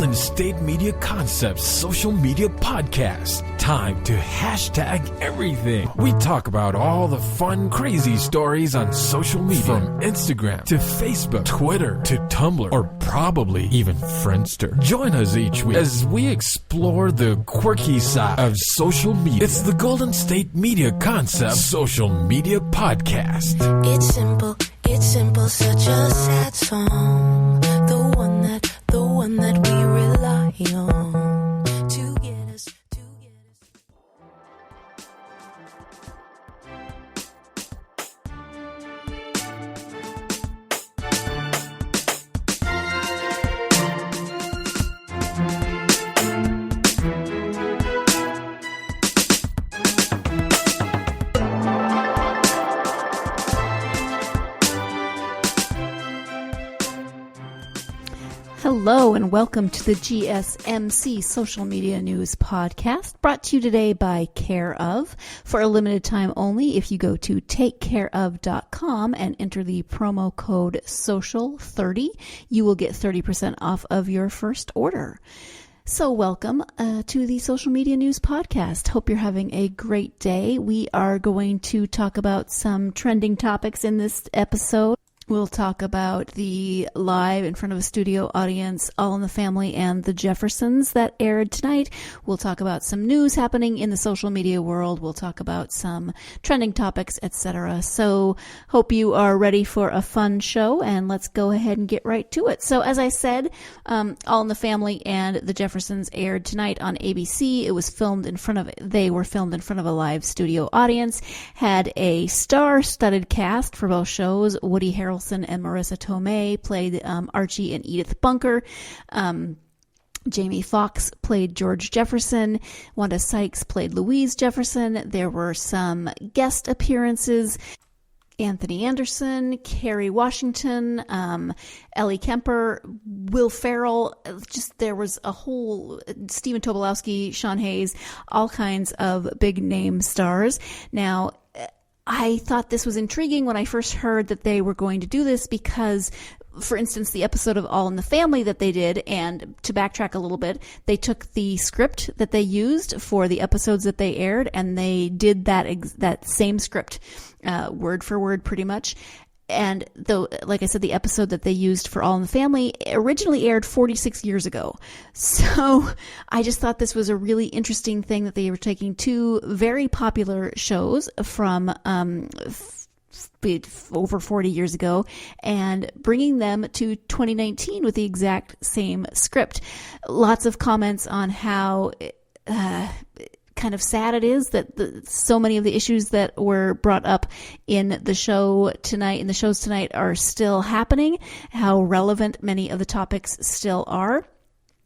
Golden State Media Concepts social media podcast. Time to hashtag everything. We talk about all the fun, crazy stories on social media. From Instagram to Facebook, Twitter to Tumblr, or probably even Friendster. Join us each week as we explore the quirky side of social media. It's the Golden State Media Concepts social media podcast. It's simple, such a sad song. The one that we rely on to get us. Hello and welcome to the GSMC Social Media News Podcast, brought to you today by Care Of. For a limited time only, if you go to takecareof.com and enter the promo code SOCIAL30, you will get 30% off of your first order. So welcome to the Social Media News Podcast. Hope you're having a great day. We are going to talk about some trending topics in this episode. We'll talk about the live in front of a studio audience, All in the Family and the Jeffersons that aired tonight. We'll talk about some news happening in the social media world. We'll talk about some trending topics, etc. So hope you are ready for a fun show, and let's go ahead and get right to it. So as I said, All in the Family and the Jeffersons aired tonight on ABC. They were filmed in front of a live studio audience, had a star-studded cast for both shows. Woody Harrelson and Marissa Tomei played Archie and Edith Bunker. Jamie Foxx played George Jefferson. Wanda Sykes played Louise Jefferson. There were some guest appearances. Anthony Anderson, Kerry Washington, Ellie Kemper, Will Ferrell. There was a whole Stephen Tobolowsky, Sean Hayes, all kinds of big name stars. Now, I thought this was intriguing when I first heard that they were going to do this because, for instance, the episode of All in the Family that they did, and to backtrack a little bit, they took the script that they used for the episodes that they aired, and they did that same script, word for word pretty much. And though, like I said, the episode that they used for All in the Family originally aired 46 years ago. So I just thought this was a really interesting thing that they were taking two very popular shows from over 40 years ago and bringing them to 2019 with the exact same script. Lots of comments on how kind of sad it is that so many of the issues that were brought up in the shows tonight are still happening, how relevant many of the topics still are.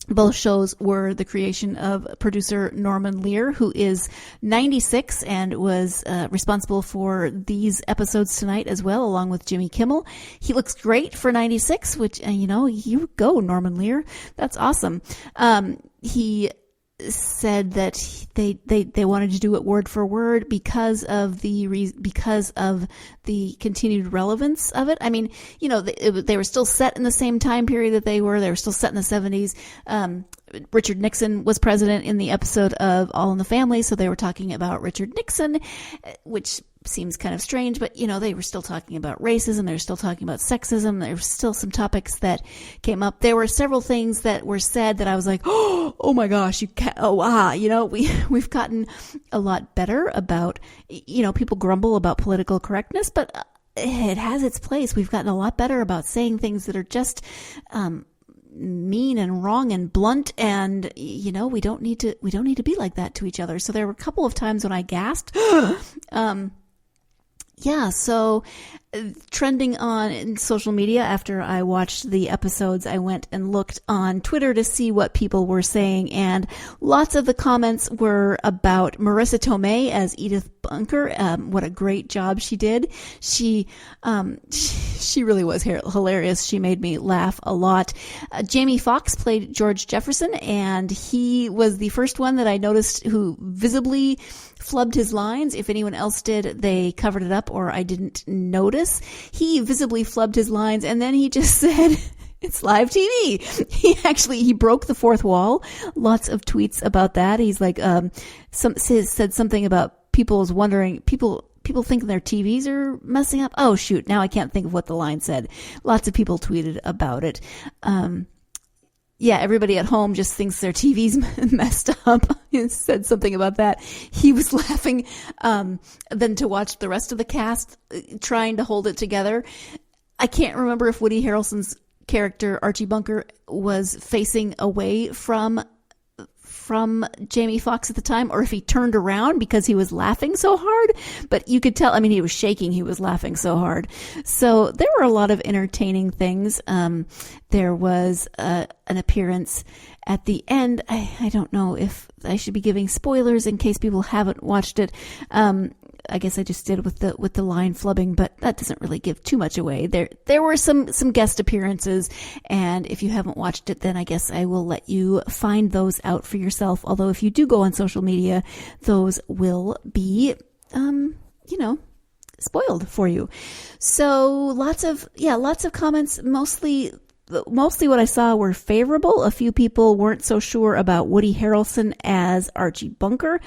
Both shows were the creation of producer Norman Lear, who is 96 and was responsible for these episodes tonight as well, along with Jimmy Kimmel. He looks great for 96, which, you go, Norman Lear. That's awesome. He said that they wanted to do it word for word because of the continued relevance of it. I mean, they were still set in the same time period that they were still set in the 70s. Richard Nixon was president in the episode of All in the Family, so they were talking about Richard Nixon, which seems kind of strange, but they were still talking about racism, they were still talking about sexism, there were still some topics that came up. There were several things that were said that I was like, oh my gosh, we've gotten a lot better about, people grumble about political correctness, but it has its place. We've gotten a lot better about saying things that are just mean and wrong and blunt, and we don't need to be like that to each other. So there were a couple of times when I gasped. So trending on social media after I watched the episodes, I went and looked on Twitter to see what people were saying, and lots of the comments were about Marissa Tomei as Edith Bunker. What a great job she did. She really was hilarious. She made me laugh a lot. Jamie Foxx played George Jefferson, and he was the first one that I noticed who visibly flubbed his lines. If anyone else did, they covered it up or I didn't notice. He visibly flubbed his lines, and then he just said, It's live TV. He broke the fourth wall. Lots of tweets about that. He's like, said something about people think their TVs are messing up. Oh shoot. Now I can't think of what the line said. Lots of people tweeted about it. Yeah, everybody at home just thinks their TV's messed up. He said something about that. He was laughing, then to watch the rest of the cast trying to hold it together. I can't remember if Woody Harrelson's character Archie Bunker was facing away from Jamie Foxx at the time, or if he turned around because he was laughing so hard, but you could tell, I mean, he was shaking, he was laughing so hard. So there were a lot of entertaining things. There was an appearance at the end. I don't know if I should be giving spoilers in case people haven't watched it. I guess I just did with the line flubbing, but that doesn't really give too much away. There were some guest appearances, and if you haven't watched it, then I guess I will let you find those out for yourself. Although if you do go on social media, those will be, spoiled for you. So lots of comments. Mostly what I saw were favorable. A few people weren't so sure about Woody Harrelson as Archie Bunker.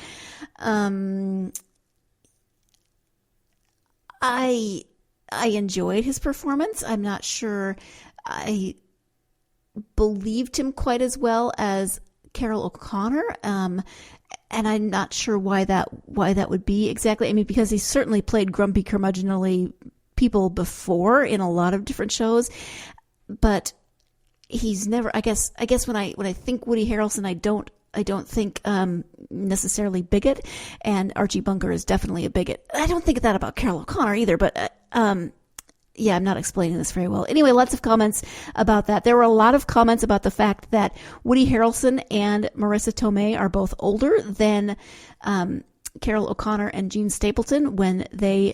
I enjoyed his performance. I'm not sure I believed him quite as well as Carol O'Connor. And I'm not sure why that would be exactly. I mean, because he certainly played grumpy, curmudgeonly people before in a lot of different shows, but he's never, I guess when I think Woody Harrelson, I don't think necessarily bigot, and Archie Bunker is definitely a bigot. I don't think that about Carol O'Connor either, but yeah, I'm not explaining this very well. Anyway, lots of comments about that. There were a lot of comments about the fact that Woody Harrelson and Marissa Tomei are both older than Carol O'Connor and Gene Stapleton when this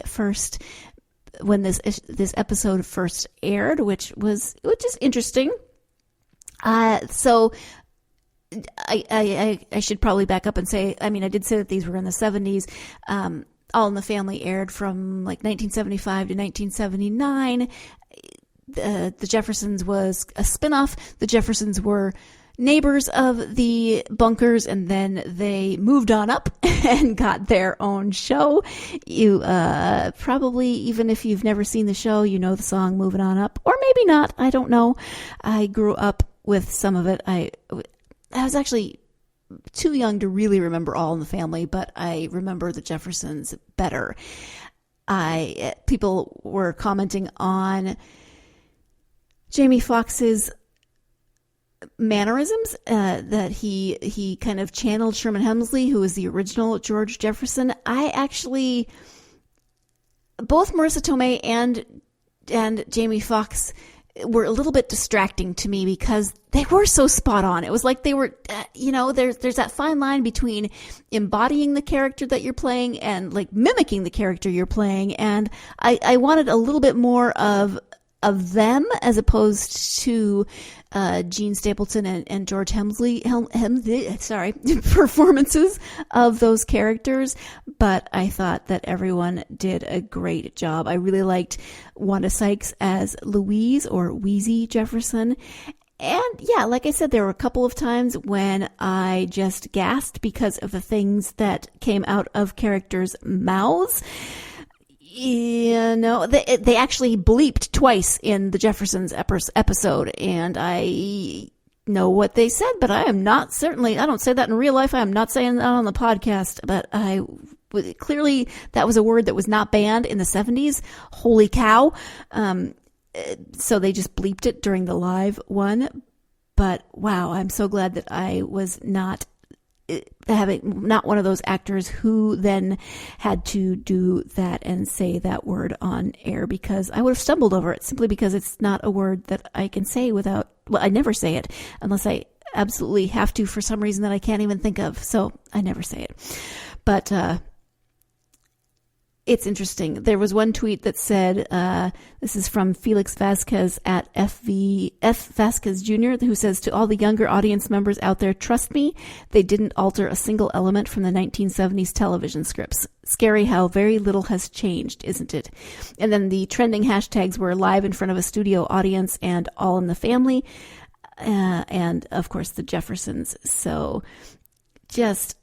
episode first aired, which is interesting. So I should probably back up and say, I mean, I did say that these were in the 70s. All in the Family aired from like 1975 to 1979. The Jeffersons was a spinoff. The Jeffersons were neighbors of the Bunkers, and then they moved on up and got their own show. You probably, even if you've never seen the show, you know the song Moving On Up, or maybe not. I don't know. I grew up with some of it. I was actually too young to really remember All in the Family, but I remember the Jeffersons better. People were commenting on Jamie Foxx's mannerisms, that he kind of channeled Sherman Hemsley, who was the original George Jefferson. Both Marissa Tomei and Jamie Foxx were a little bit distracting to me because they were so spot on. It was like they were, there's that fine line between embodying the character that you're playing and like mimicking the character you're playing. And I wanted a little bit more of them as opposed to Gene Stapleton and George Hemsley performances of those characters. But I thought that everyone did a great job. I really liked Wanda Sykes as Louise, or Wheezy Jefferson. And yeah, like I said, there were a couple of times when I just gasped because of the things that came out of characters' mouths. They actually bleeped twice in the Jeffersons episode, and I know what they said, but I don't say that in real life. I am not saying that on the podcast, but clearly that was a word that was not banned in the 70s. Holy cow. So they just bleeped it during the live one. But wow, I'm so glad that I was not one of those actors who then had to do that and say that word on air, because I would have stumbled over it simply because it's not a word that I can say I never say it unless I absolutely have to for some reason that I can't even think of. So I never say it. But it's interesting. There was one tweet that said, this is from Felix Vasquez at F Vasquez Jr., who says, to all the younger audience members out there, trust me, they didn't alter a single element from the 1970s television scripts. Scary how very little has changed, isn't it? And then the trending hashtags were live in front of a studio audience and All in the Family, and of course the Jeffersons. So just...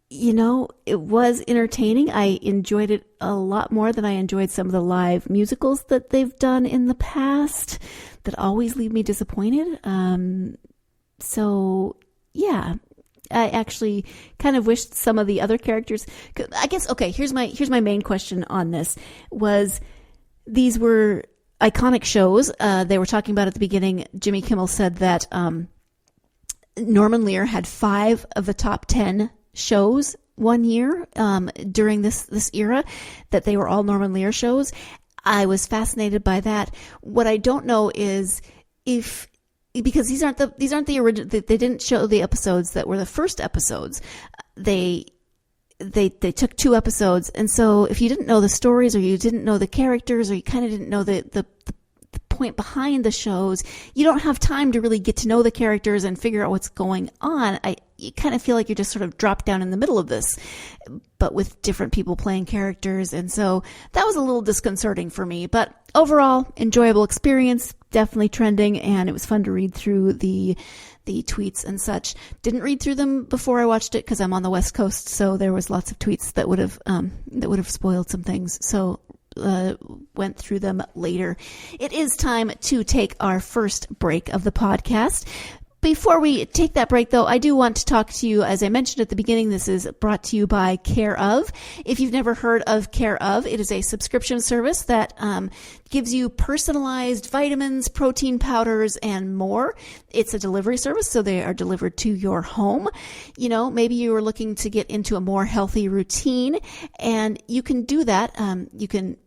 it was entertaining. I enjoyed it a lot more than I enjoyed some of the live musicals that they've done in the past that always leave me disappointed. So, yeah, I actually kind of wished some of the other characters... I guess, okay, here's my main question on this, was these were iconic shows. They were talking about at the beginning, Jimmy Kimmel said that Norman Lear had 5 of the top 10 shows one year during this era, that they were all Norman Lear shows. I was fascinated by that. What I don't know is because these aren't the original. They didn't show the episodes that were the first episodes. They took 2 episodes, and so if you didn't know the stories, or you didn't know the characters, or you kind of didn't know the point behind the shows, you don't have time to really get to know the characters and figure out what's going on. You kind of feel like you're just sort of dropped down in the middle of this, but with different people playing characters. And so that was a little disconcerting for me, but overall, enjoyable experience, definitely trending. And it was fun to read through the tweets and such. Didn't read through them before I watched it because I'm on the West Coast. So there was lots of tweets that would have spoiled some things. So went through them later. It is time to take our first break of the podcast. Before we take that break, though, I do want to talk to you, as I mentioned at the beginning, this is brought to you by Care Of. If you've never heard of Care Of, it is a subscription service that gives you personalized vitamins, protein powders, and more. It's a delivery service, so they are delivered to your home. Maybe you are looking to get into a more healthy routine, and you can do that. You can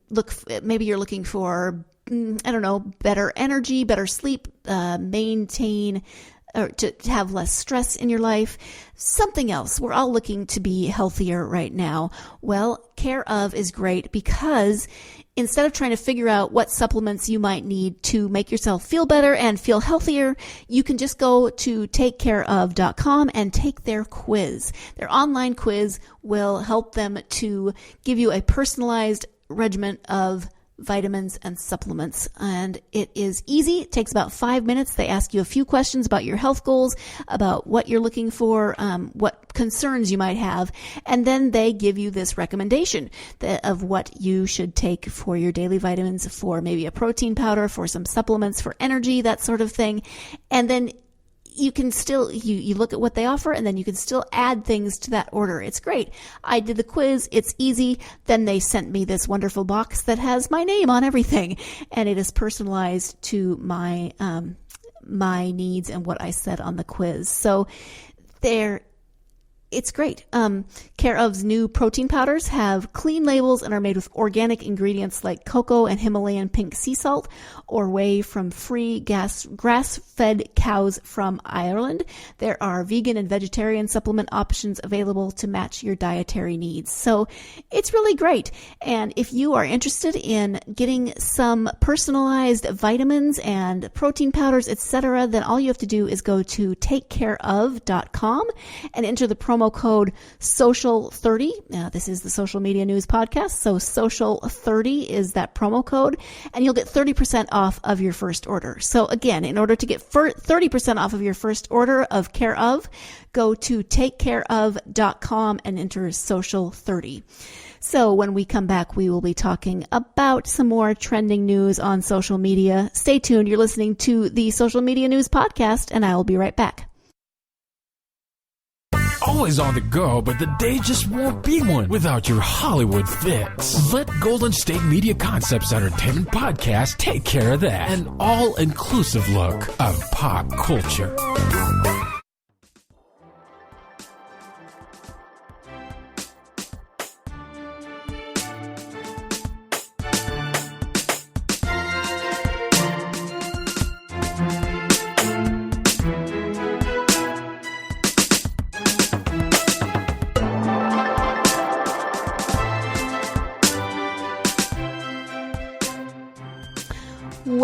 maybe you're looking for, better energy, better sleep, maintain, or to have less stress in your life, something else. We're all looking to be healthier right now. Well, Care Of is great because instead of trying to figure out what supplements you might need to make yourself feel better and feel healthier, you can just go to takecareof.com and take their quiz. Their online quiz will help them to give you a personalized regimen of vitamins and supplements. And it is easy. It takes about 5 minutes. They ask you a few questions about your health goals, about what you're looking for, what concerns you might have. And then they give you this recommendation of what you should take for your daily vitamins, for maybe a protein powder, for some supplements, for energy, that sort of thing. And then you can still, you look at what they offer, and then you can still add things to that order. It's great. I did the quiz. It's easy. Then they sent me this wonderful box that has my name on everything, and it is personalized to my needs and what I said on the quiz. So it's great. Care Of's new protein powders have clean labels and are made with organic ingredients like cocoa and Himalayan pink sea salt, or whey from free grass-fed cows from Ireland. There are vegan and vegetarian supplement options available to match your dietary needs. So it's really great. And if you are interested in getting some personalized vitamins and protein powders, etc., then all you have to do is go to takecareof.com and enter the promo code SOCIAL30. This is the Social Media News Podcast, so SOCIAL30 is that promo code, and you'll get 30% off of your first order. So again, in order to get 30% off of your first order of Care Of, go to takecareof.com and enter SOCIAL30. So when we come back, we will be talking about some more trending news on social media. Stay tuned. You're listening to the Social Media News Podcast, and I will be right back. Always on the go, but the day just won't be one without your Hollywood fix. Let Golden State Media Concepts Entertainment Podcast take care of that. An all-inclusive look of pop culture.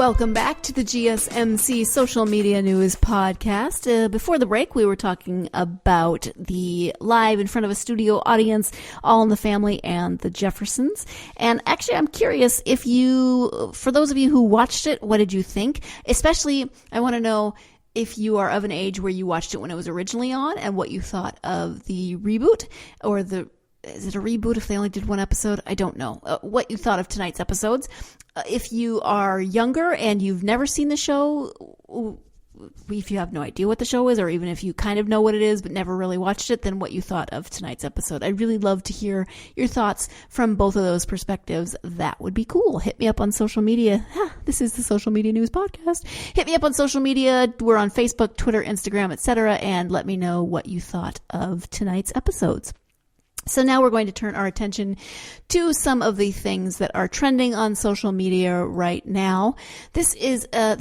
Welcome back to the GSMC Social Media News Podcast. Before the break, we were talking about the live in front of a studio audience, All in the Family and the Jeffersons. And actually, I'm curious if you, for those of you who watched it, what did you think? Especially, I want to know if you are of an age where you watched it when it was originally on and what you thought of the reboot or is it a reboot if they only did one episode? I don't know. What you thought of tonight's episodes. If you are younger and you've never seen the show, if you have no idea what the show is, or even if you kind of know what it is but never really watched it, then what you thought of tonight's episode. I'd really love to hear your thoughts from both of those perspectives. That would be cool. Hit me up on social media. This is the Social Media News Podcast. Hit me up on social media. We're on Facebook, Twitter, Instagram, etc., and let me know what you thought of tonight's episodes. So now we're going to turn our attention to some of the things that are trending on social media right now. This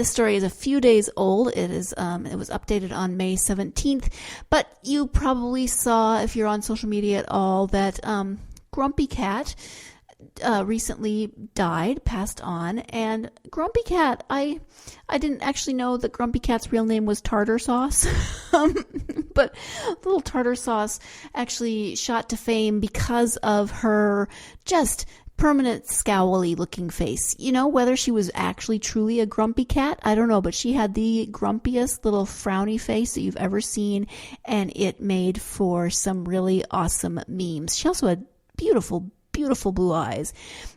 story is a few days old. It was updated on May 17th, but you probably saw, if you're on social media at all, that Grumpy Cat recently passed on. And Grumpy Cat, I didn't actually know that Grumpy Cat's real name was Tartar Sauce. But little Tartar Sauce actually shot to fame because of her just permanent scowly looking face. You know, whether she was actually truly a grumpy cat, I don't know, but she had the grumpiest little frowny face that you've ever seen, and it made for some really awesome memes. She also had beautiful blue eyes.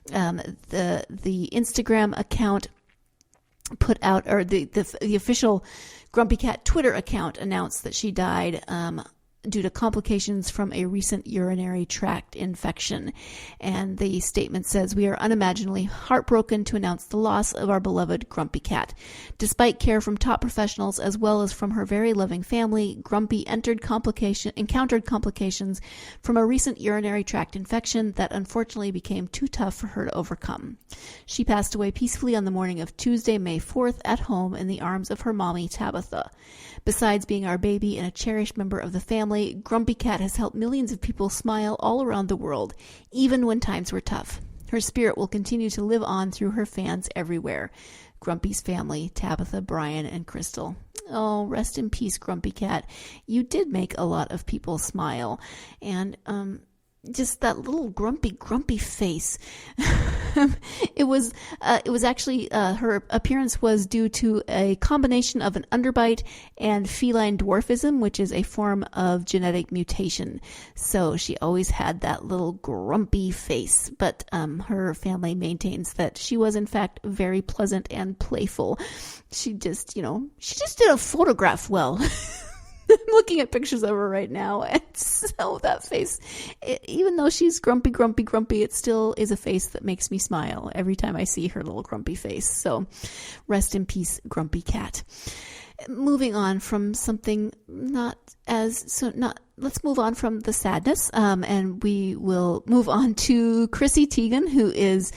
The Instagram account put out, or the official Grumpy Cat Twitter account announced that she died due to complications from a recent urinary tract infection. And the statement says, "We are unimaginably heartbroken to announce the loss of our beloved Grumpy Cat. Despite care from top professionals as well as from her very loving family, Grumpy encountered complications from a recent urinary tract infection that unfortunately became too tough for her to overcome. She passed away peacefully on the morning of Tuesday, May 4th, at home in the arms of her mommy, Tabitha. Besides being our baby and a cherished member of the family, Grumpy Cat has helped millions of people smile all around the world, even when times were tough. Her spirit will continue to live on through her fans everywhere. Grumpy's family, Tabitha, Brian, and Crystal." Oh, rest in peace, Grumpy Cat. You did make a lot of people smile. And just that little grumpy face. It was actually, her appearance was due to a combination of an underbite and feline dwarfism, which is a form of genetic mutation. So she always had that little grumpy face, but her family maintains that she was in fact very pleasant and playful. She just did a photograph well. I'm looking at pictures of her right now, and so that face, even though she's grumpy, it still is a face that makes me smile every time I see her little grumpy face. So rest in peace, Grumpy Cat. Moving on from something let's move on from the sadness, and we will move on to Chrissy Teigen, who is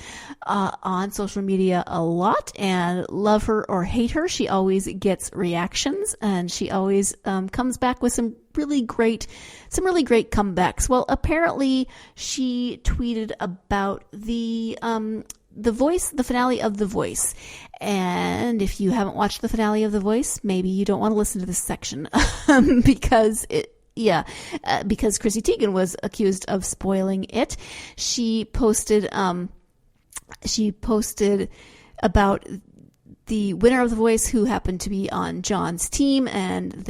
on social media a lot, and love her or hate her, she always gets reactions, and she always comes back with some really great comebacks. Well, apparently she tweeted about the finale of The Voice. And if you haven't watched the finale of The Voice, maybe you don't want to listen to this section because Chrissy Teigen was accused of spoiling it. She posted about the winner of The Voice, who happened to be on John's team, and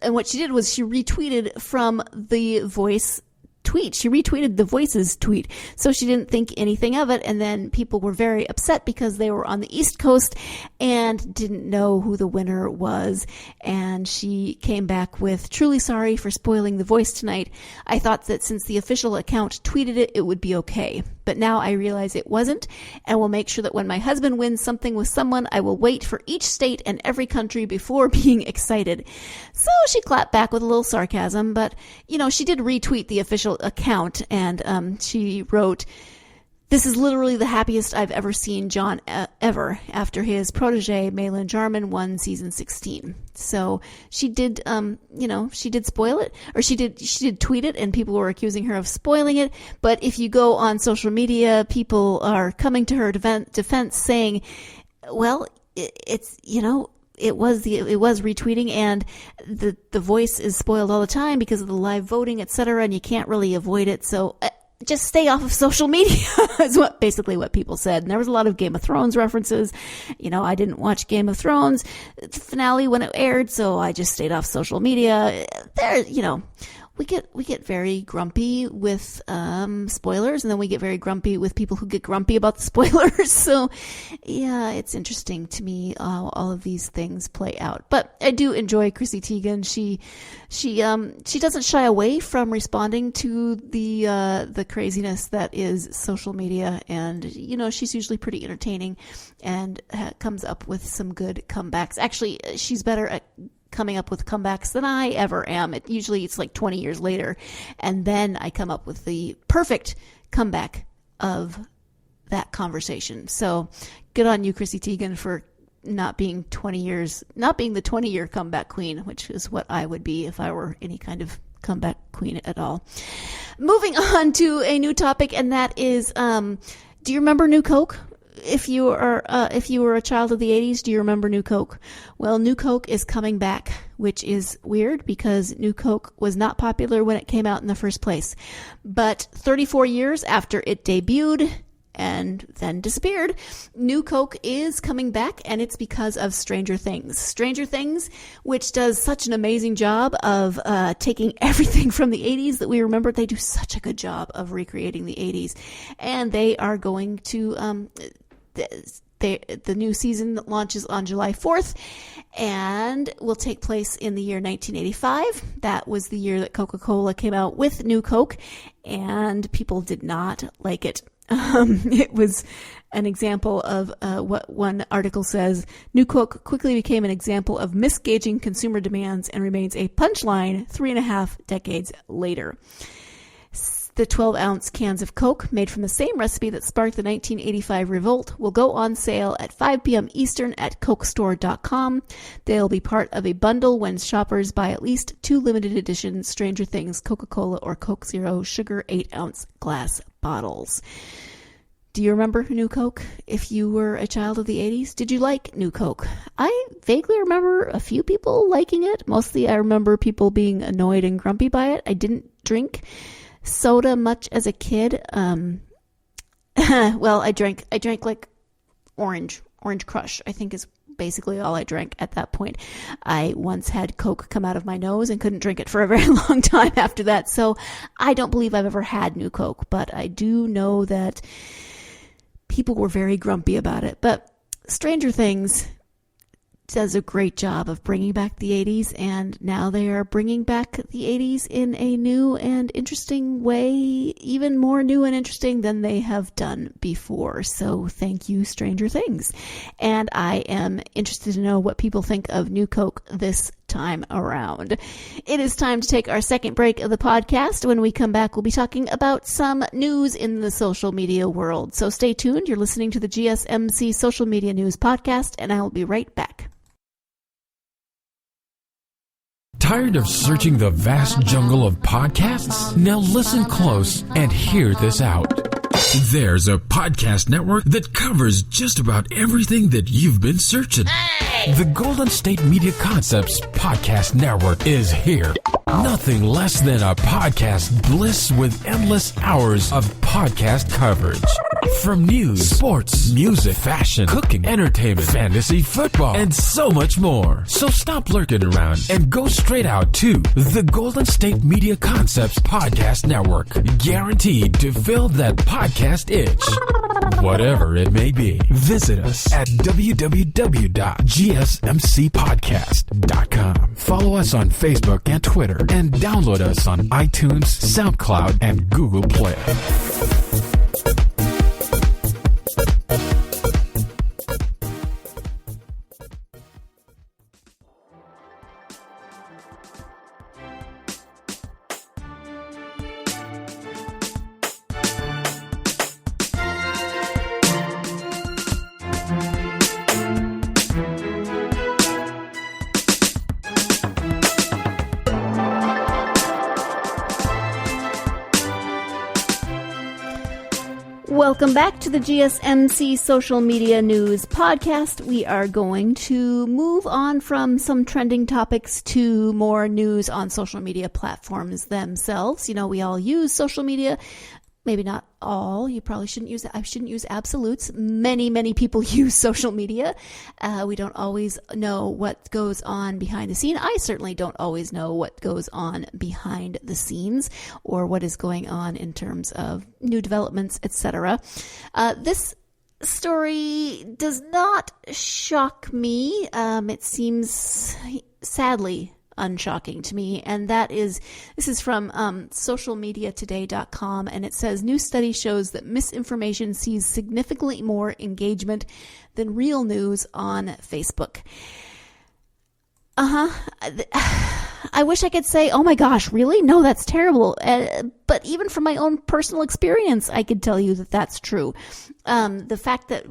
what she did was she retweeted from The Voice tweet. She retweeted The Voice's tweet, so she didn't think anything of it, and then people were very upset because they were on the East Coast and didn't know who the winner was, and she came back with, "Truly sorry for spoiling The Voice tonight. I thought that since the official account tweeted it, it would be okay. But now I realize it wasn't, and will make sure that when my husband wins something with someone, I will wait for each state and every country before being excited." So she clapped back with a little sarcasm, but, she did retweet the official account, and she wrote, "This is literally the happiest I've ever seen John ever after his protege, Malin Jarman, won season 16. So she did, she did spoil it, or she did tweet it, and people were accusing her of spoiling it. But if you go on social media, people are coming to her defense saying, well, it's, it was retweeting, and the voice is spoiled all the time because of the live voting, etc., and you can't really avoid it. So just stay off of social media is basically what people said. And there was a lot of Game of Thrones references. I didn't watch Game of Thrones finale when it aired, so I just stayed off social media. We get very grumpy with spoilers, and then we get very grumpy with people who get grumpy about the spoilers. So, yeah, it's interesting to me how all of these things play out. But I do enjoy Chrissy Teigen. She doesn't shy away from responding to the craziness that is social media, and she's usually pretty entertaining and comes up with some good comebacks. Actually, she's better at coming up with comebacks than I ever am. Usually it's like 20 years later, and then I come up with the perfect comeback of that conversation. So good on you, Chrissy Teigen, for not being the 20-year comeback queen, which is what I would be if I were any kind of comeback queen at all. Moving on to a new topic, and that is, do you remember New Coke? If you were a child of the 80s, do you remember New Coke? Well, New Coke is coming back, which is weird because New Coke was not popular when it came out in the first place. But 34 years after it debuted and then disappeared, New Coke is coming back, and it's because of Stranger Things. Stranger Things, which does such an amazing job of taking everything from the 80s that we remember. They do such a good job of recreating the 80s. And they are going to... The new season launches on July 4th and will take place in the year 1985. That was the year that Coca-Cola came out with New Coke, and people did not like it. It was an example of what one article says: New Coke quickly became an example of misgauging consumer demands and remains a punchline 3.5 decades later. The 12-ounce cans of Coke, made from the same recipe that sparked the 1985 revolt, will go on sale at 5 p.m. Eastern at cokestore.com. They'll be part of a bundle when shoppers buy at least 2 limited edition Stranger Things Coca-Cola or Coke Zero Sugar 8-ounce glass bottles. Do you remember New Coke? If you were a child of the 80s, did you like New Coke? I vaguely remember a few people liking it. Mostly I remember people being annoyed and grumpy by it. I didn't drink soda much as a kid. Well, I drank like Orange Crush, I think is basically all I drank at that point. I once had Coke come out of my nose and couldn't drink it for a very long time after that. So I don't believe I've ever had New Coke, but I do know that people were very grumpy about it. But Stranger Things does a great job of bringing back the 80s, and now they are bringing back the 80s in a new and interesting way, even more new and interesting than they have done before. So thank you, Stranger Things. And I am interested to know what people think of New Coke this time around. It is time to take our second break of the podcast. When we come back, we'll be talking about some news in the social media world. So stay tuned. You're listening to the GSMC Social Media News Podcast, and I will be right back. Tired of searching the vast jungle of podcasts? Now listen close and hear this out. There's a podcast network that covers just about everything that you've been searching. Hey! The Golden State Media Concepts Podcast Network is here. Nothing less than a podcast bliss with endless hours of podcast coverage. From news, sports, music, fashion, cooking, entertainment, fantasy, football, and so much more. So stop lurking around and go straight out to the Golden State Media Concepts Podcast Network. Guaranteed to fill that podcast itch. Whatever it may be. Visit us at www.gsmcpodcast.com. Follow us on Facebook and Twitter, and download us on iTunes, SoundCloud, and Google Play. Welcome back to the GSMC Social Media News Podcast. We are going to move on from some trending topics to more news on social media platforms themselves. You know, we all use social media. Maybe not all. You probably shouldn't use, I shouldn't use absolutes. Many people use social media. We don't always know what goes on behind the scene. I certainly don't always know what goes on behind the scenes or what is going on in terms of new developments, etc. This story does not shock me. It seems sadly unshocking to me, and this is from socialmediatoday.com, and it says new study shows that misinformation sees significantly more engagement than real news on Facebook. I wish I could say, oh my gosh, really? No, that's terrible. But even from my own personal experience, I could tell you that that's true. The fact that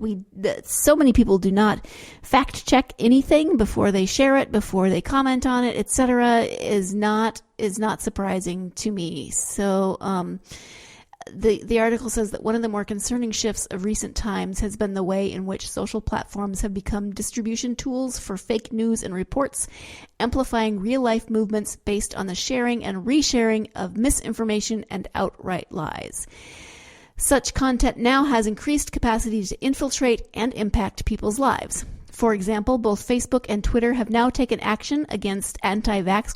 so many people do not fact check anything before they share it, before they comment on it, etc., is not surprising to me. So, the article says that one of the more concerning shifts of recent times has been the way in which social platforms have become distribution tools for fake news and reports, amplifying real-life movements based on the sharing and resharing of misinformation and outright lies. Such content now has increased capacity to infiltrate and impact people's lives. For example, both Facebook and Twitter have now taken action against anti-vax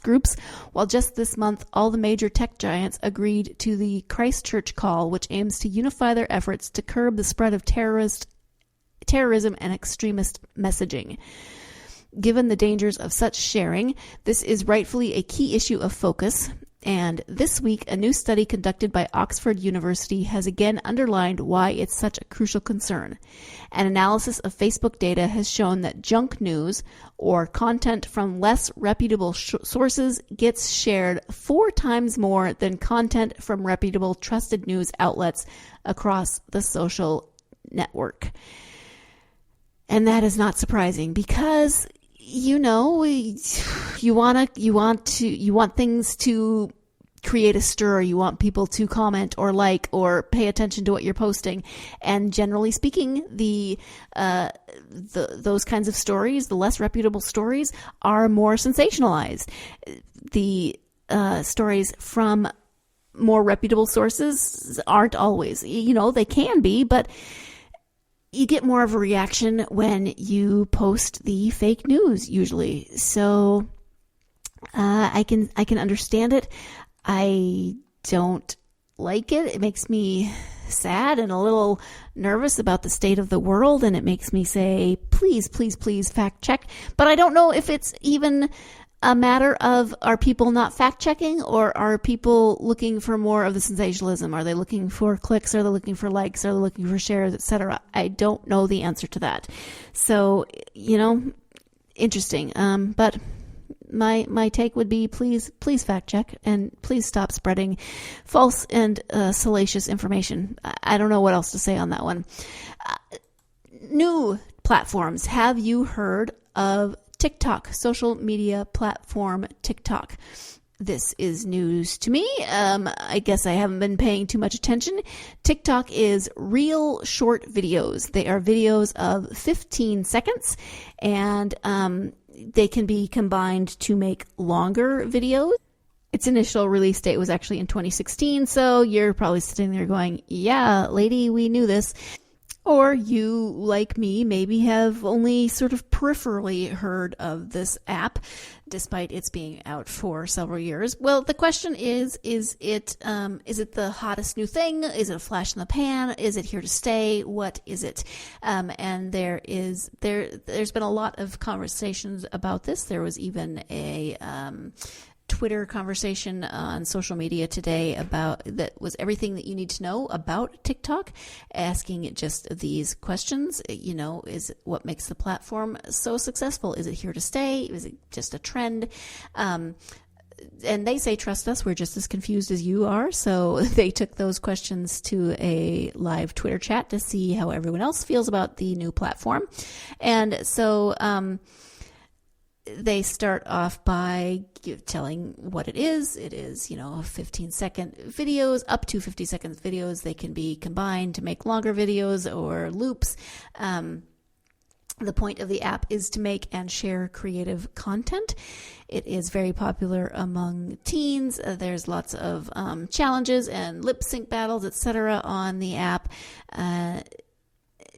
groups, while just this month all the major tech giants agreed to the Christchurch call, which aims to unify their efforts to curb the spread of terrorism and extremist messaging. Given the dangers of such sharing, this is rightfully a key issue of focus. And this week, a new study conducted by Oxford University has again underlined why it's such a crucial concern. An analysis of Facebook data has shown that junk news, or content from less reputable sources, gets shared 4 times more than content from reputable, trusted news outlets across the social network. And that is not surprising because, you know, you want things to create a stir. You want people to comment or like or pay attention to what you're posting. And generally speaking, those kinds of stories, the less reputable stories, are more sensationalized. The stories from more reputable sources aren't always. You know, they can be, but you get more of a reaction when you post the fake news usually. So I can understand it. I don't like it. It makes me sad and a little nervous about the state of the world, and it makes me say, please fact check. But I don't know if it's even a matter of, are people not fact checking, or are people looking for more of the sensationalism? Are they looking for clicks? Are they looking for likes? Are they looking for shares, etc.? I don't know the answer to that. So, you know, interesting. But my take would be, please fact check, and please stop spreading false and salacious information. I don't know what else to say on that one. New platforms. Have you heard of TikTok, social media platform TikTok? This is news to me. I guess I haven't been paying too much attention. TikTok is real short videos. They are videos of 15 seconds, and they can be combined to make longer videos. Its initial release date was actually in 2016, so you're probably sitting there going, yeah, lady, we knew this. Or you, like me, maybe have only sort of peripherally heard of this app, despite its being out for several years. Well, the question is it the hottest new thing? Is it a flash in the pan? Is it here to stay? What is it? And there's been a lot of conversations about this. There was even a Twitter conversation on social media today about that was everything that you need to know about TikTok, asking just these questions. You know, is what makes the platform so successful? Is it here to stay? Is it just a trend? And they say, trust us, we're just as confused as you are. So they took those questions to a live Twitter chat to see how everyone else feels about the new platform. And so they start off by telling what it is. It is, 15-second videos, up to 50-second videos. They can be combined to make longer videos or loops. The point of the app is to make and share creative content. It is very popular among teens. There's lots of challenges and lip sync battles, etc. on the app.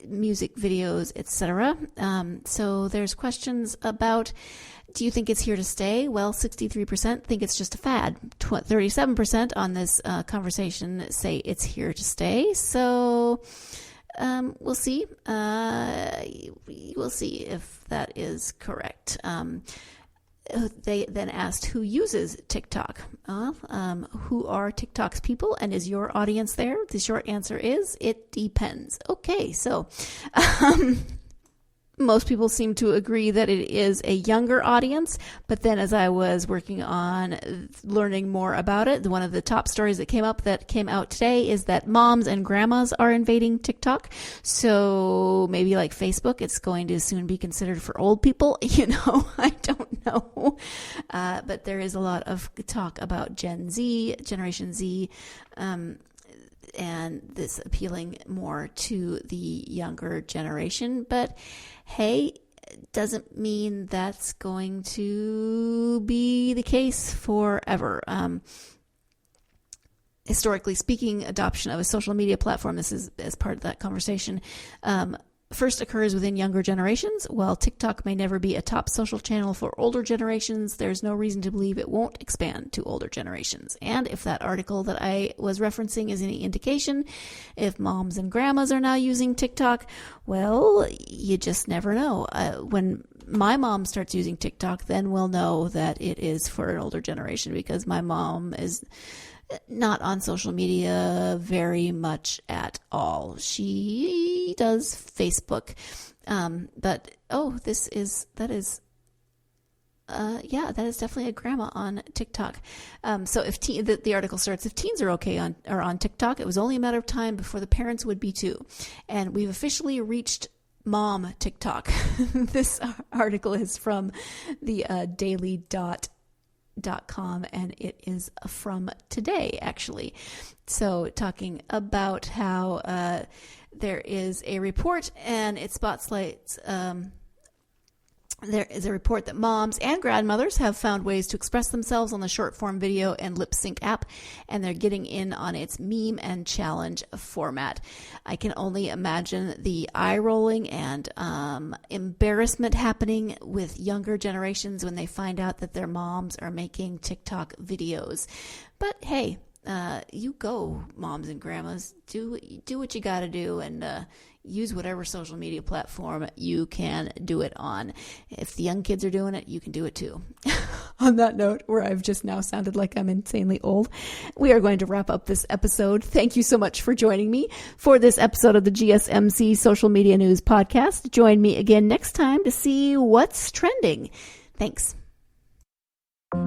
Music videos, etc. So there's questions about, do you think it's here to stay? Well, 63% think it's just a fad. 37% on this conversation say it's here to stay. So we'll see. We'll see if that is correct. They then asked who uses TikTok. Who are TikTok's people, and is your audience there? The short answer is it depends. Okay, so most people seem to agree that it is a younger audience, but then as I was working on learning more about it, one of the top stories that came out today is that moms and grandmas are invading TikTok. So maybe like Facebook, it's going to soon be considered for old people. I don't know. But there is a lot of talk about Generation Z, and this appealing more to the younger generation. But hey, doesn't mean that's going to be the case forever. Historically speaking, adoption of a social media platform, this is as part of that conversation, first occurs within younger generations. While TikTok may never be a top social channel for older generations, there's no reason to believe it won't expand to older generations. And if that article that I was referencing is any indication, if moms and grandmas are now using TikTok, well, you just never know. When my mom starts using TikTok, then we'll know that it is for an older generation, because my mom is not on social media very much at all. She does Facebook. That is definitely a grandma on TikTok. So if the article starts, if teens are on TikTok, it was only a matter of time before the parents would be too. And we've officially reached mom TikTok. This article is from the daily.com, and it is from today, actually. So talking about how there is a report, and it spotlights there is a report that moms and grandmothers have found ways to express themselves on the short form video and lip sync app, and they're getting in on its meme and challenge format. I can only imagine the eye rolling and embarrassment happening with younger generations when they find out that their moms are making TikTok videos. But hey, you go, moms and grandmas, do what you got to do, and use whatever social media platform you can do it on. If the young kids are doing it, you can do it too. On that note, where I've just now sounded like I'm insanely old, we are going to wrap up this episode. Thank you so much for joining me for this episode of the GSMC Social Media News Podcast. Join me again next time to see what's trending. Thanks.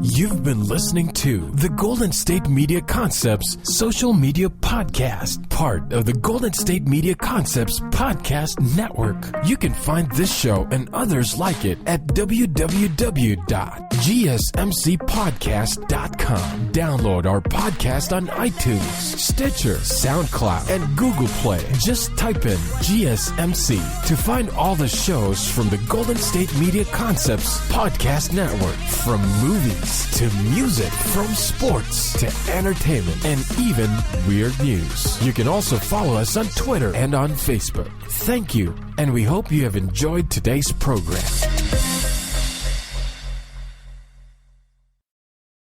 You've been listening to the Golden State Media Concepts Social Media Podcast, part of the Golden State Media Concepts Podcast Network. You can find this show and others like it at www.gsmcpodcast.com. Download our podcast on iTunes, Stitcher, SoundCloud, and Google Play. Just type in GSMC to find all the shows from the Golden State Media Concepts Podcast Network, from movies to music, from sports to entertainment, and even weird news. You can also follow us on Twitter and on Facebook. Thank you, and we hope you have enjoyed today's program.